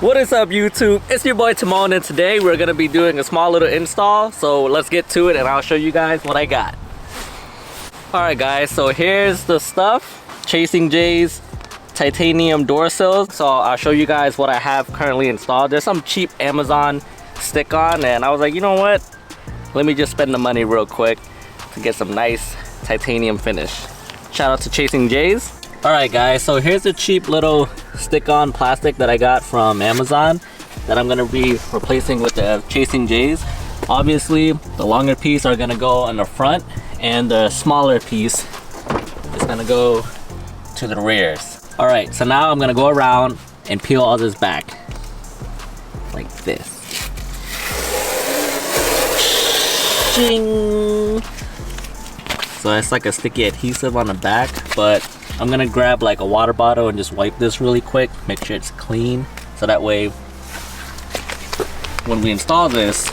What is up, YouTube? It's your boy Timon, and today we're gonna be doing a small little install. So let's get to it and I'll show you guys what I got. Alright guys, so here's the stuff. Chasing J's titanium door sills. So I'll show you guys what I have currently installed. There's some cheap Amazon stick-on, and I was like, you know what? Let me just spend the money real quick to get some nice titanium finish. Shout out to Chasing J's. Alright guys, so here's a cheap little stick-on plastic that I got from Amazon that I'm gonna be replacing with the Chasing J's. Obviously, the longer piece are gonna go on the front, and the smaller piece is gonna go to the rears. Alright, so now I'm gonna go around and peel all this back. Like this. Ching! So it's like a sticky adhesive on the back, but I'm gonna grab like a water bottle and just wipe this really quick, make sure it's clean, so that way when we install this,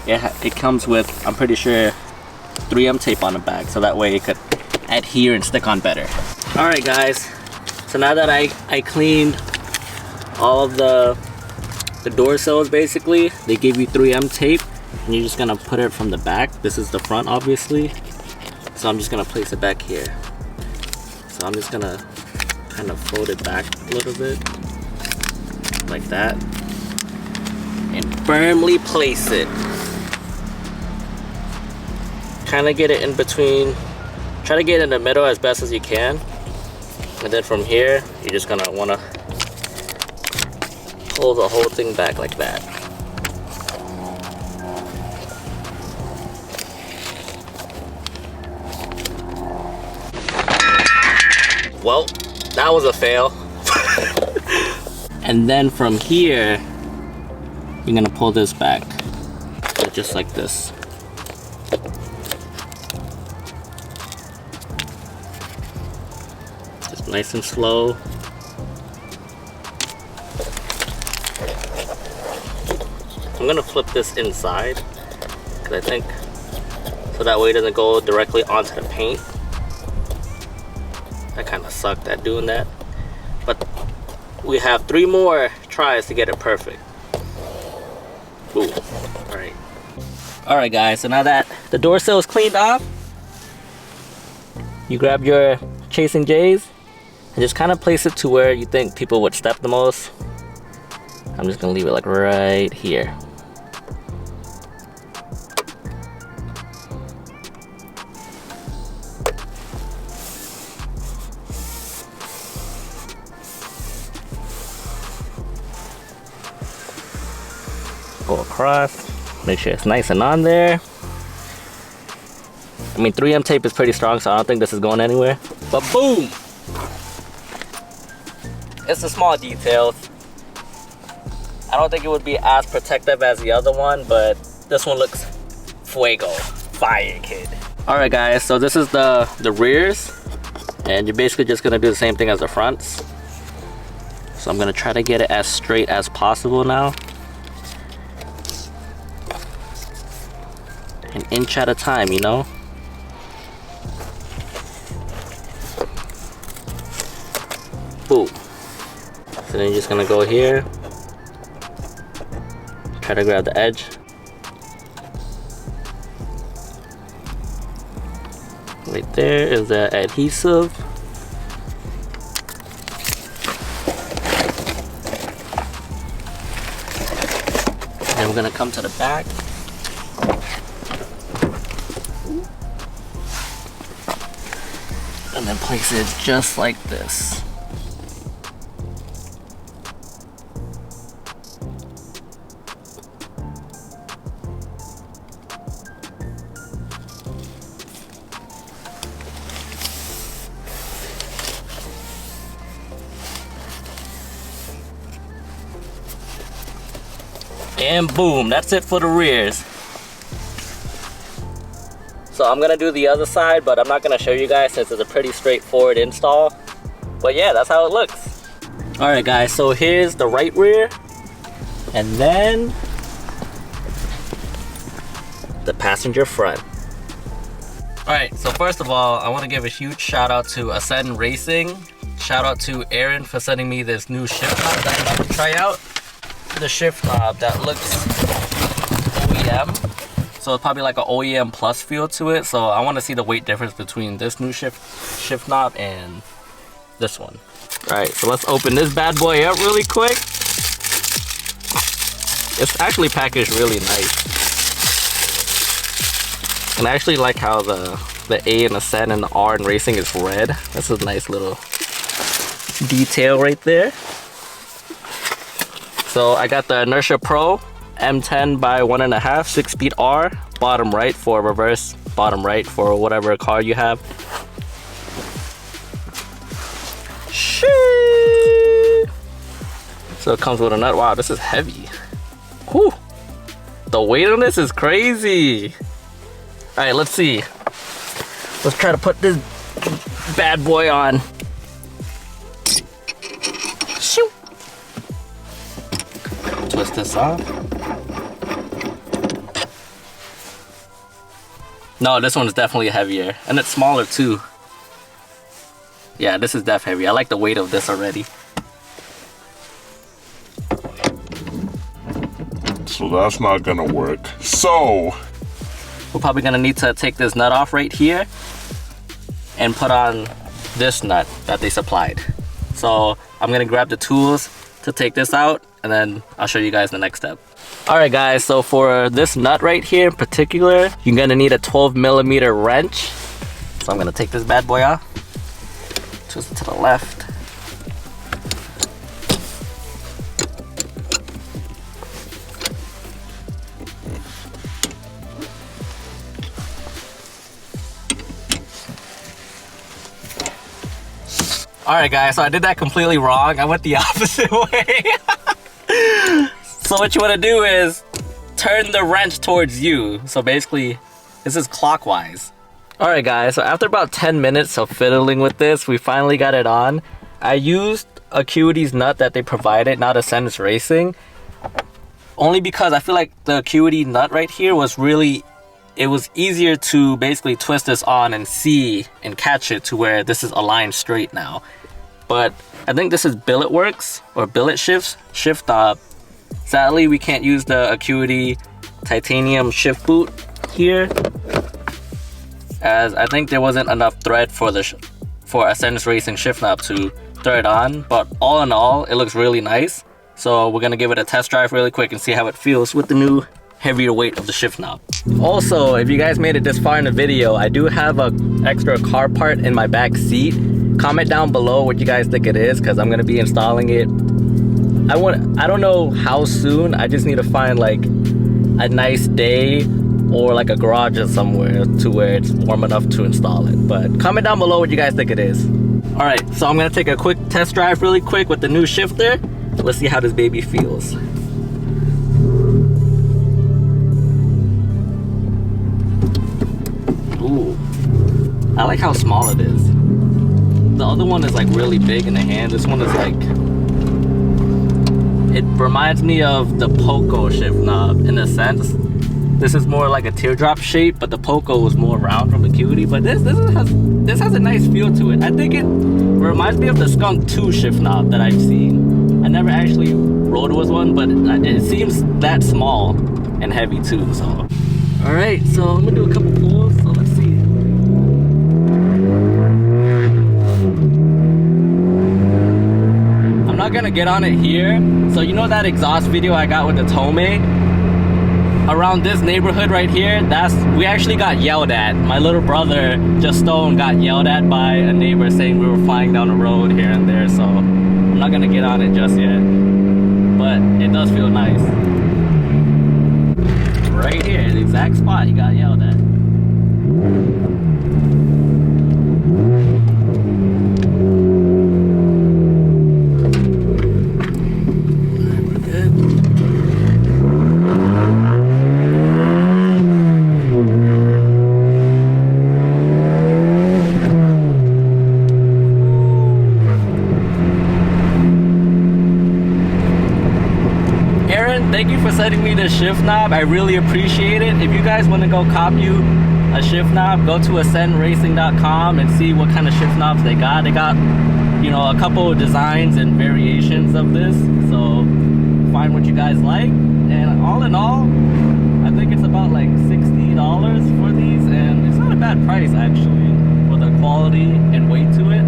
it comes with, I'm pretty sure, 3M tape on the back, so that way it could adhere and stick on better. Alright guys, so now that I cleaned all of the door sills, basically, they give you 3M tape, and you're just gonna put it from the back. This is the front, obviously, so I'm just gonna place it back here. So I'm just gonna kind of fold it back a little bit, like that, and firmly place it. Kind of get it in between, try to get in the middle as best as you can, and then from here, you're just gonna wanna pull the whole thing back like that. Well, that was a fail. And then from here, you're gonna pull this back, so just like this. Just nice and slow. I'm gonna flip this inside, because I think, so that way it doesn't go directly onto the paint. I kind of sucked at doing that, but we have 3 more tries to get it perfect. Ooh, alright guys, so now that the door sill is cleaned off, you grab your Chasing J's and just kind of place it to where you think people would step the most. I'm just gonna leave it like right here. Go across, make sure it's nice and on there. I mean, 3M tape is pretty strong, so I don't think this is going anywhere. But boom! It's the small details. I don't think it would be as protective as the other one, but this one looks fuego. Fire, kid. Alright guys, so this is the rears, and you're basically just gonna do the same thing as the fronts. So I'm gonna try to get it as straight as possible now. An inch at a time, you know? Boom. So then you're just gonna go here. Try to grab the edge. Right there is the adhesive. And we're gonna come to the back. And then place it just like this. And boom, that's it for the rears. So I'm gonna do the other side, but I'm not gonna show you guys since it's a pretty straightforward install. But yeah, that's how it looks. Alright guys, so here's the right rear, and then the passenger front. Alright, so first of all, I want to give a huge shout out to Ascend Racing. Shout out to Arron for sending me this new shift knob that I'm about to try out. The shift knob that looks OEM. So it's probably like an OEM plus feel to it. So I want to see the weight difference between this new shift knob and this one. Alright, so let's open this bad boy up really quick. It's actually packaged really nice. And I actually like how the A and the Z and the R in racing is red. That's a nice little detail right there. So I got the Inertia Pro M10 by 1.5 6-speed R, bottom right for reverse, bottom right for whatever car you have. So it comes with a nut. Wow, this is heavy. Whew. The weight on this is crazy. All right, let's see. Let's try to put this bad boy on. Shoot. Twist this off. No, this one is definitely heavier, and it's smaller too. Yeah, this is def heavy. I like the weight of this already. So that's not gonna work. So we're probably gonna need to take this nut off right here and put on this nut that they supplied. So I'm gonna grab the tools to take this out, and then I'll show you guys the next step. All right guys, so for this nut right here in particular, you're gonna need a 12mm wrench. So I'm gonna take this bad boy off, twist it to the left. Alright guys, so I did that completely wrong. I went the opposite way. So what you want to do is turn the wrench towards you. So basically, this is clockwise. Alright guys, so after about 10 minutes of fiddling with this, we finally got it on. I used Acuity's nut that they provided, not Ascendance Racing. Only because I feel like the Acuity nut right here was really... it was easier to basically twist this on and see and catch it to where this is aligned straight now. But I think this is billet works or billet shift knob. Sadly, we can't use the Acuity titanium shift boot here, as I think there wasn't enough thread for Ascendance Racing shift knob to thread on. But all in all, it looks really nice. So we're gonna give it a test drive really quick and see how it feels with the new heavier weight of the shift knob. Also, if you guys made it this far in the video, I do have an extra car part in my back seat. Comment down below what you guys think it is, because I'm gonna be installing it. I don't know how soon. I just need to find like a nice day or like a garage or somewhere to where it's warm enough to install it. But comment down below what you guys think it is. All right, so I'm gonna take a quick test drive really quick with the new shifter. Let's see how this baby feels. Ooh, I like how small it is. The other one is like really big in the hand. This one is like, it reminds me of the Poco shift knob in a sense. This is more like a teardrop shape, but the Poco was more round from Acuity. But this has a nice feel to it. I think it reminds me of the Skunk 2 shift knob that I've seen. I never actually rode with one, but it seems that small and heavy too. So, all right, so I'm gonna do a couple pulls. So let's see. I'm not gonna get on it here. So you know that exhaust video I got with the Tomei? Around this neighborhood right here, we actually got yelled at. My little brother, Justone, got yelled at by a neighbor saying we were flying down the road here and there. So I'm not gonna get on it just yet. But it does feel nice. Right here, the exact spot he got yelled at. Thank you for sending me this shift knob. I really appreciate it. If you guys want to go cop you a shift knob, go to ascendracing.com and see what kind of shift knobs they got. They got, know, a couple of designs and variations of this. So find what you guys like, and all in all, I think it's about like $60 for these, and it's not a bad price actually for the quality and weight to it.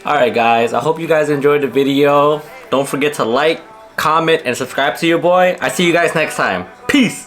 Alright guys, I hope you guys enjoyed the video. Don't forget to like, comment, and subscribe to your boy. I see you guys next time. Peace!